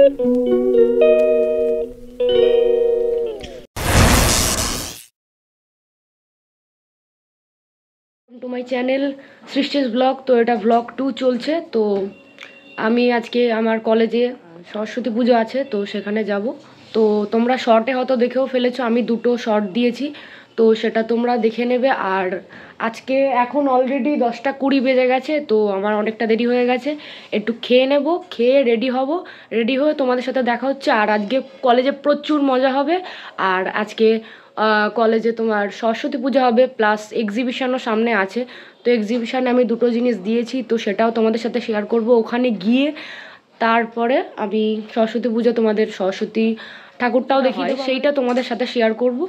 Two my channel Srishti's blog. তো এটা blog 2 চলছে। তো আমি আজকে আমার কলেজে সরস্বতী পুজো আছে, তো সেখানে যাব। তো তোমরা শর্টে হয়তো দেখেও ফেলেছো, আমি 2টো শর্ট দিয়েছি, তো সেটা তোমরা দেখে নেবে। আর আজকে এখন অলরেডি 10:20 বেজে গেছে, তো আমার অনেকটা দেরি হয়ে গেছে। একটু খেয়ে নেব, খেয়ে রেডি হব, রেডি হয়ে তোমাদের সাথে দেখা হচ্ছে। আর আজকে কলেজে প্রচুর মজা হবে। আর আজকে কলেজে তোমার সরস্বতী পুজো হবে, প্লাস এক্সিবিশনও সামনে আছে। তো এক্সিবিশানে আমি 2টো জিনিস দিয়েছি, তো সেটাও তোমাদের সাথে শেয়ার করব ওখানে গিয়ে। তারপরে আমি সরস্বতী পুজো তোমাদের সরস্বতী ঠাকুরটাও দেখি, সেইটা তোমাদের সাথে শেয়ার করব।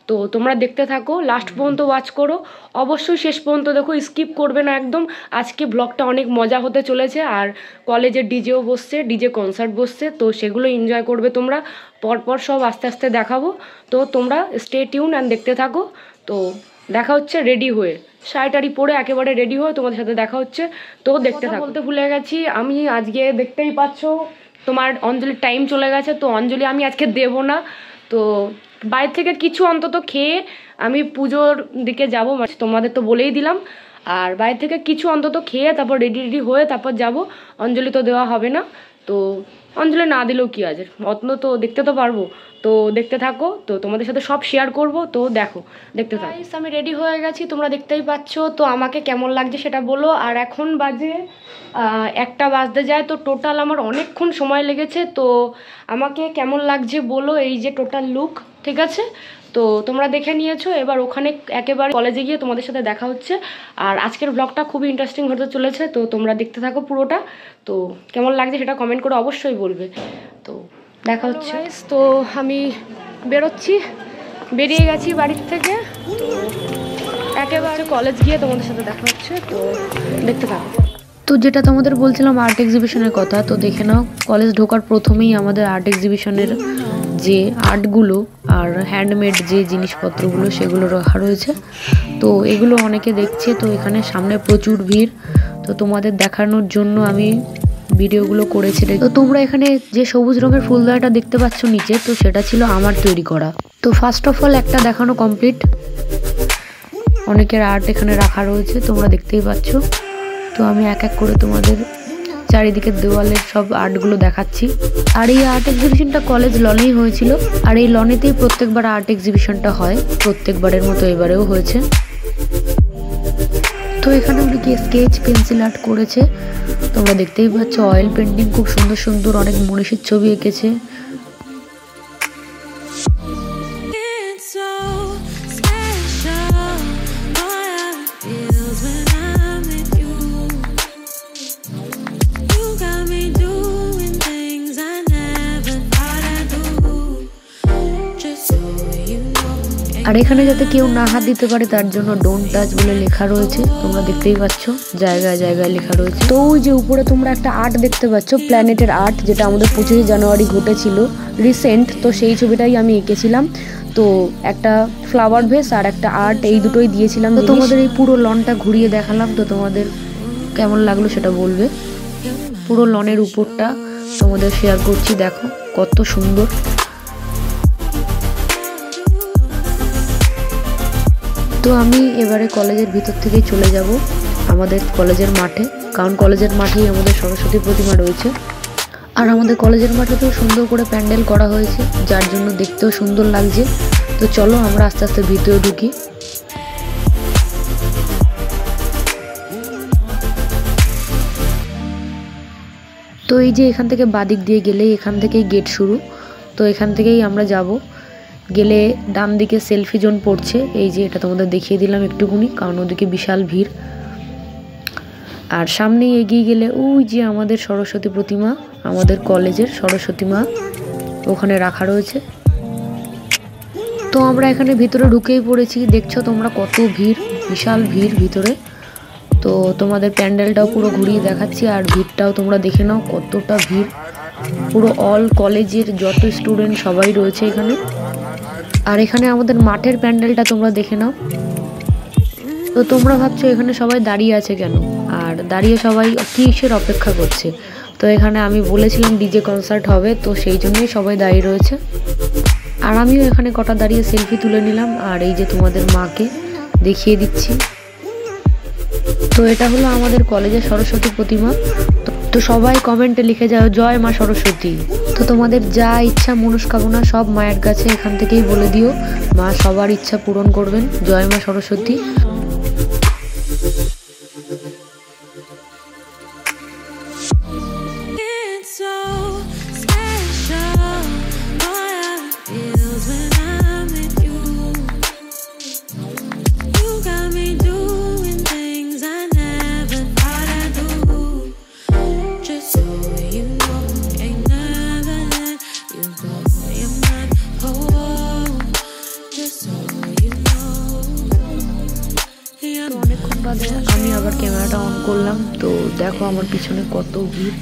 তো তোমরা দেখতে থাকো, লাস্ট পর্যন্ত ওয়াচ করো, অবশ্যই শেষ পর্যন্ত দেখো, স্কিপ করবে না একদম। আজকে ব্লগটা অনেক মজা হতে চলেছে। আর কলেজের ডিজেও বসছে, ডিজে কনসার্ট বসছে, তো সেগুলো এনজয় করবে তোমরা। পরপর সব আস্তে আস্তে দেখাবো, তো তোমরা স্টে টিউন অ্যান্ড দেখতে থাকো। তো দেখা হচ্ছে রেডি হয়ে, শাড়ি পরে একেবারে রেডি হয়ে তোমাদের সাথে দেখা হচ্ছে। তো দেখতে থাকো। বলতে ভুলে গেছি, আমি আজকে দেখতেই পাচ্ছ তোমার অঞ্জলির টাইম চলে গেছে, তো অঞ্জলি আমি আজকে দেবো না। তো বাইরে থেকে কিছু অন্তত খেয়ে আমি পুজোর দিকে যাবো, তোমাদের তো বলেই দিলাম। আর বাইরে থেকে কিছু অন্তত খেয়ে তারপর রেডি হয়ে তারপর যাব। অঞ্জলি তো দেওয়া হবে না, তো অঞ্জলি না দিলেও কি আছে, অত তো দেখতে তো পারবো। তো দেখতে থাকো, তো তোমাদের সাথে সব শেয়ার করব, তো দেখো, দেখতে থাকো। আমি রেডি হয়ে গেছি, তোমরা দেখতেই পাচ্ছ। তো আমাকে কেমন লাগছে সেটা বলো। আর এখন বাজে 1টা বাজতে যায়, তো টোটাল আমার অনেকক্ষণ সময় লেগেছে। তো আমাকে কেমন লাগছে বলো, এই যে টোটাল লুক, ঠিক আছে? তো তোমরা দেখে নিয়েছো, এবার ওখানে একেবারে কলেজে গিয়ে তোমাদের সাথে দেখা হচ্ছে। আর আজকের ব্লগটা খুবই ইন্টারেস্টিং হতে চলেছে, তো তোমরা দেখতে থাকো পুরোটা। তো কেমন লাগছে সেটা কমেন্ট করে অবশ্যই বলবে। তো দেখা হচ্ছে। তো আমি বেরোচ্ছি, বেরিয়ে গেছি বাড়ির থেকে, তো একেবারে কলেজ গিয়ে তোমাদের সাথে দেখা হচ্ছে। তো দেখতে থাকো। তো যেটা তোমাদের বলছিলাম আর্ট এক্সিবিশনের কথা, তো দেখে নাও, কলেজ ঢোকার প্রথমেই আমাদের আর্ট এক্সিবিশনের যে আর্টগুলো আর হ্যান্ডমেড যে জিনিসপত্রগুলো সেগুলো রাখা রয়েছে। তো এগুলো অনেকে দেখছে, তো এখানে সামনে প্রচুর ভিড়। তো তোমাদের দেখানোর জন্য আমি ভিডিওগুলো করেছি। তো তোমরা এখানে যে সবুজ রঙের ফুলদানিটা দেখতে পাচ্ছ নিচে, তো সেটা ছিল আমার তৈরি করা। তো ফার্স্ট অফ অল একটা দেখানো কমপ্লিট। অনেকের আর্ট এখানে রাখা রয়েছে, তোমরা দেখতেই পাচ্ছ। তো আমি এক এক করে তোমাদের চারিদিকের দেওয়ালের সব আর্টগুলো দেখাচ্ছি। আর এই আর্ট এক্সিবিশনটা কলেজ লনেই হয়েছিল, আর এই লনেতেই প্রত্যেকবার আর্ট এক্সিবিশনটা হয়, প্রত্যেকবারের মতো এবারেও হয়েছে। তো এখানে অনেকে স্কেচ পেন্সিল আর্ট করেছে, তোমরা দেখতেই পাচ্ছ। অয়েল পেন্টিং, খুব সুন্দর সুন্দর অনেক মনীষীর ছবি এঁকেছে। আর এখানে যাতে কেউ না হাত দিতে পারে তার জন্য ডোন্ট টাচ বলে লেখা রয়েছে, তোমরা দেখতেই পাচ্ছ, জায়গায় জায়গায় লেখা রয়েছে। তো ওই যে উপরে তোমরা একটা আর্ট দেখতে পাচ্ছ, প্ল্যানেটের আর্ট, যেটা আমাদের 25শে জানুয়ারি ঘটেছিল রিসেন্ট। তো সেই ছবিটাই আমি এঁকেছিলাম। তো একটা ফ্লাওয়ার ভেস আর একটা আর্ট, এই দুটোই দিয়েছিলাম। তো তোমাদের এই পুরো লনটা ঘুরিয়ে দেখালাম, তো তোমাদের কেমন লাগলো সেটা বলবে। পুরো লনের উপরটা তোমাদের শেয়ার করছি, দেখো কত সুন্দর। তো আমি এবারে কলেজের ভিতর থেকেই চলে যাব আমাদের কলেজের মাঠে, কারণ কলেজের মাঠেই আমাদের সরস্বতী প্রতিমা রয়েছে। আর আমাদের কলেজের মাঠেতেও সুন্দর করে প্যান্ডেল করা হয়েছে, যার জন্য দেখতেও সুন্দর লাগছে। তো চলো আমরা আস্তে আস্তে ভিতরে ঢুকি। তো এই যে এখান থেকে বাদিক দিয়ে গেলেই এখান থেকেই গেট শুরু, তো এখান থেকেই আমরা যাব। গেলে ডান দিকে সেলফি জোন পড়ছে, এই যে এটা তোমাদের দেখিয়ে দিলাম একটুকুনি, কারণ ওদিকে বিশাল ভিড়। আর সামনেই এগিয়ে গেলে ওই যে আমাদের সরস্বতী প্রতিমা, আমাদের কলেজের সরস্বতী মা ওখানে রাখা রয়েছে। তো আমরা এখানে ভিতরে ঢুকেই পড়েছি, দেখছো তোমরা কত ভিড়, বিশাল ভিড় ভিতরে। তো তোমাদের প্যান্ডেলটাও পুরো ঘুরিয়ে দেখাচ্ছি, আর ভিড়টাও তোমরা দেখে নাও কতটা ভিড়। পুরো অল কলেজের যত স্টুডেন্ট সবাই রয়েছে এখানে। আর এখানে আমাদের মাঠের প্যান্ডেলটা তোমরা দেখে নাও। তো তোমরা ভাবছো এখানে সবাই দাঁড়িয়ে আছে কেন, আর দাঁড়িয়ে সবাই কিসের অপেক্ষা করছে। তো এখানে আমি বলেছিলাম ডিজে কনসার্ট হবে, তো সেই জন্যই সবাই দাঁড়িয়ে রয়েছে। আর আমিও এখানে কটা দাঁড়িয়ে সেলফি তুলে নিলাম। আর এই যে তোমাদের মাকে দেখিয়ে দিচ্ছি। তো এটা হলো আমাদের কলেজের সরস্বতী প্রতিমা। তো সবাই কমেন্টে লিখে যাও জয় মা সরস্বতী। তো তোমাদের যা ইচ্ছা মনস্কামনা সব মায়ের কাছে এখান থেকেই বলে দিও, মা সবার ইচ্ছা পূরণ করবেন। জয় মা সরস্বতী। অনেকক্ষণ বাদে আমি আবার ক্যামেরাটা অন করলাম। তো দেখো আমার পিছনে কত ভিড়।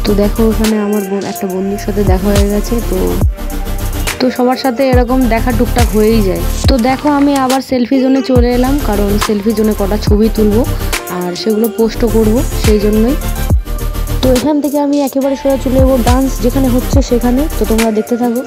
তো দেখো ওখানে আমার একটা বন্ধুর সাথে দেখা হয়ে গেছে। তো সবার সাথে এরকম দেখা টুকটাক হয়েই যায়। তো দেখো আমি আবার সেলফি জোনে চলে এলাম, কারণ সেলফি জোনে কটা ছবি তুলবো আর সেগুলো পোস্টও করব, সেই জন্যই। তো এখান থেকে আমি একেবারে সোজা চলে যাবো ডান্স যেখানে হচ্ছে সেখানে। তো তোমরা দেখতে থাকো।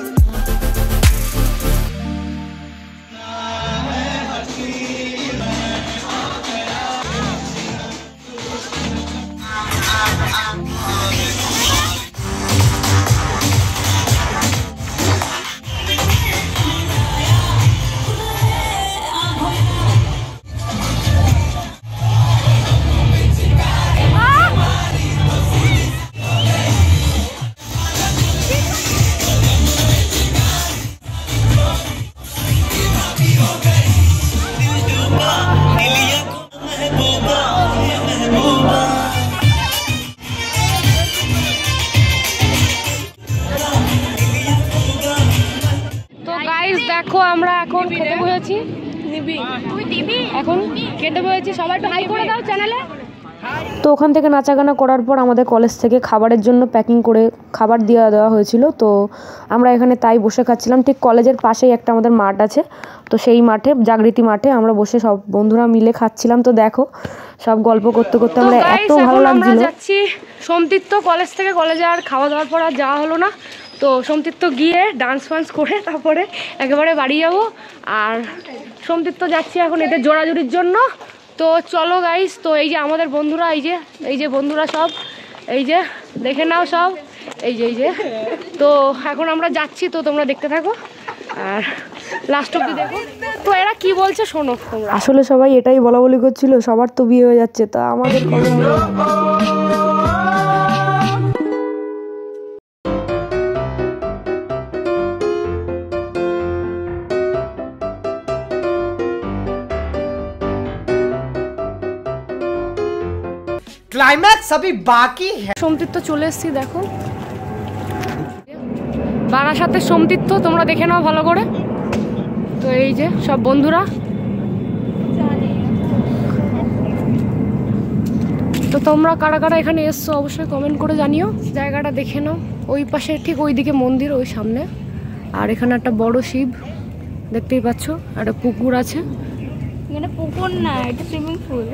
দেখো আমরা এখন খেতে বসেছি। এখন খেতে বসেছি, সবাই একটু হাই করে দাও চ্যানেলে। তো ওখান থেকে নাচা গানা করার পর আমাদের কলেজ থেকে খাবারের জন্য প্যাকিং করে খাবার দেওয়া হয়েছিল। তো আমরা এখানে তাই বসে খাচ্ছিলাম। ঠিক কলেজের পাশেই একটা আমাদের মাঠ আছে, তো সেই মাঠে জাগৃতি মাঠে আমরা বসে সব বন্ধুরা মিলে খাচ্ছিলাম। তো দেখো সব গল্প করতে করতে আমরা এত ভালো লাগছিল। যাচ্ছি সোমতীর্থ কলেজ থেকে। কলেজে আর খাওয়া দাওয়ার পর আর যাওয়া হলো না। তো সোমতীর্থ গিয়ে ডান্স ফান্স করে তারপরে একেবারে বাড়ি যাবো। আর সোমতীর্থ যাচ্ছি এখন এদের জোড়াজুড়ির জন্য। তো চলো গাইস। তো এই যে আমাদের বন্ধুরা, এই যে বন্ধুরা সব, এই যে দেখে নাও সব, এই যে তো এখন আমরা যাচ্ছি। তো তোমরা দেখতে থাকো আর লাস্ট অব্দি দেখো। তো এরা কি বলছে শোনো তোমরা। আসলে সবাই এটাই বলা বলি করছিল, সবার তো বিয়ে হয়ে যাচ্ছে, তা আমাদের क्लाइमैक्स अभी बाकी है। সোমতীর্থ চলে এসেছি, দেখো বারাসাতের সোমতীর্থ, তোমরা দেখে নাও ভালো করে। তো এই যে সব বন্ধুরা। তো তোমরা কারা কারা এখানে এসছো অবশ্যই কমেন্ট করে জানিও। জায়গাটা দেখে নাও, ওই পাশে ঠিক ওইদিকে মন্দির, ওই সামনে। আর এখানে একটা বড় শিব দেখতেই পাচ্ছ, একটা পুকুর আছে। এখানে পুকুর না, এটা সুইমিং পুল।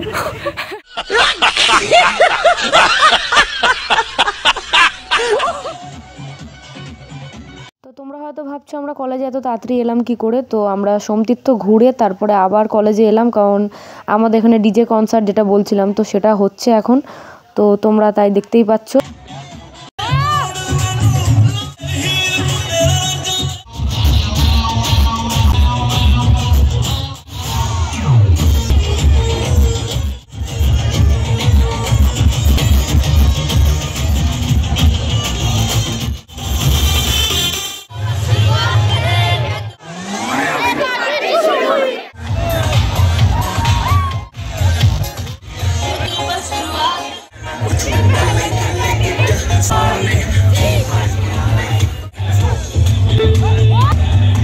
তো তোমরা হয়তো ভাবছো আমরা কলেজে এত তাড়াতাড়ি এলাম কি করে। তো আমরা সোমতীর্থ ঘুরে তারপরে আবার কলেজে এলাম, কারণ আমাদের এখানে ডিজে কনসার্ট যেটা বলছিলাম তো সেটা হচ্ছে এখন। তো তোমরা তাই দেখতেই পাচ্ছ।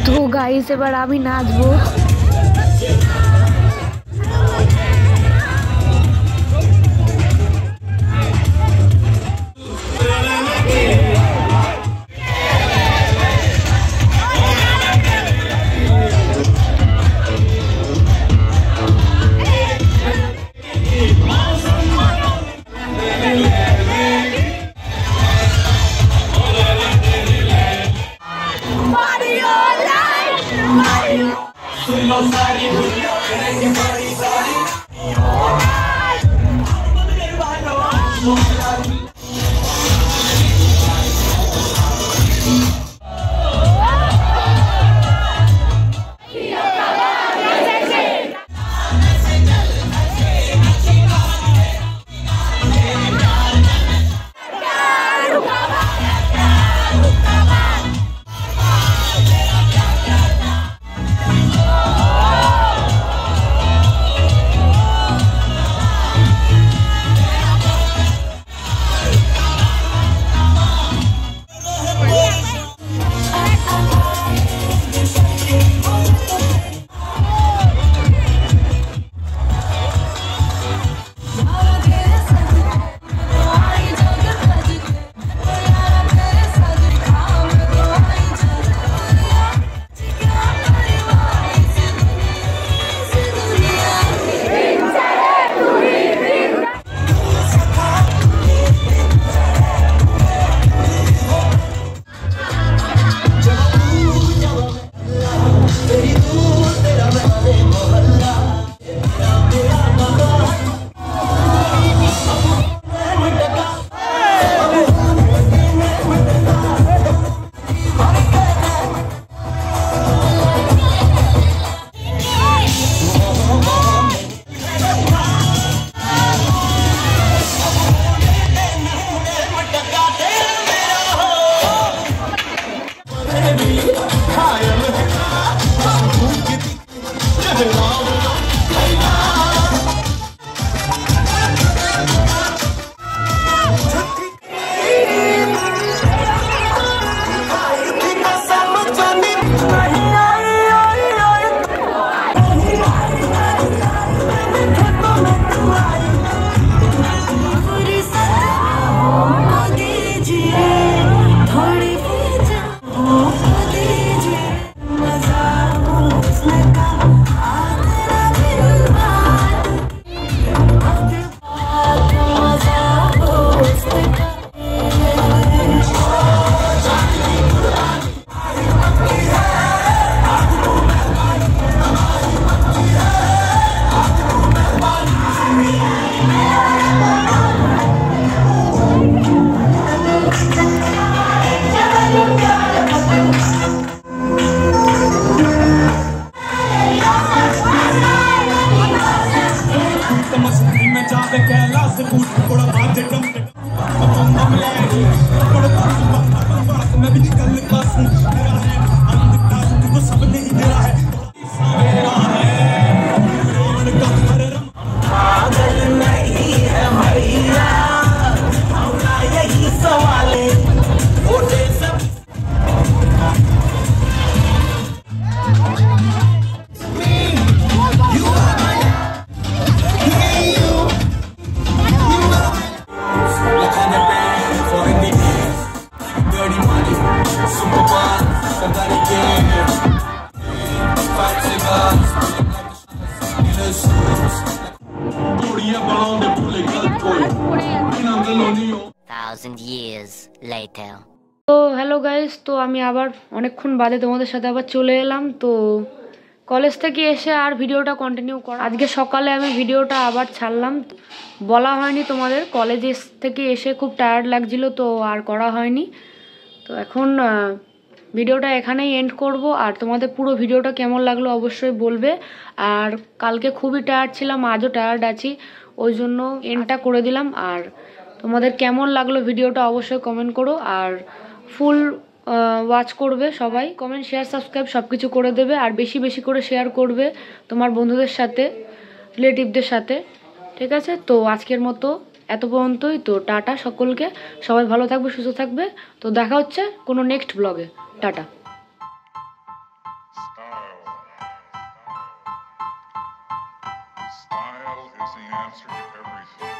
তো গাইস এবার আমি নাচবো। Thousand years later. তো হ্যালো গাইস, তো আমি আবার অনেকক্ষণ বাদে তোমাদের সাথে আবার চলে এলাম। তো কলেজ থেকে এসে আর ভিডিওটা কন্টিনিউ করা, আজকে সকালে আমি ভিডিওটা আবার ছাড়লাম, বলা হয়নি তোমাদের, কলেজ থেকে এসে খুব টায়ার্ড লাগছিল তো আর করা হয়নি। তো এখন ভিডিওটা এখানেই এন্ড করব। আর তোমাদের পুরো ভিডিওটা কেমন লাগলো অবশ্যই বলবে। আর কালকে খুবই টায়ার্ড ছিলাম, আজও টায়ার্ড আছি, ওই জন্য এন্ডটা করে দিলাম। আর তোমাদের কেমন লাগলো ভিডিওটা অবশ্যই কমেন্ট করো। আর ফুল ওয়াচ করবে সবাই, কমেন্ট শেয়ার সাবস্ক্রাইব সব কিছু করে দেবে। আর বেশি বেশি করে শেয়ার করবে তোমার বন্ধুদের সাথে, রিলেটিভদের সাথে, ঠিক আছে? তো আজকের মতো এত পর্যন্তই। তো টাটা সকলকে, সবাই ভালো থাকবে, সুস্থ থাকবে। তো দেখা হচ্ছে কোনো নেক্সট ব্লগে। Tata. Style is the answer to everything.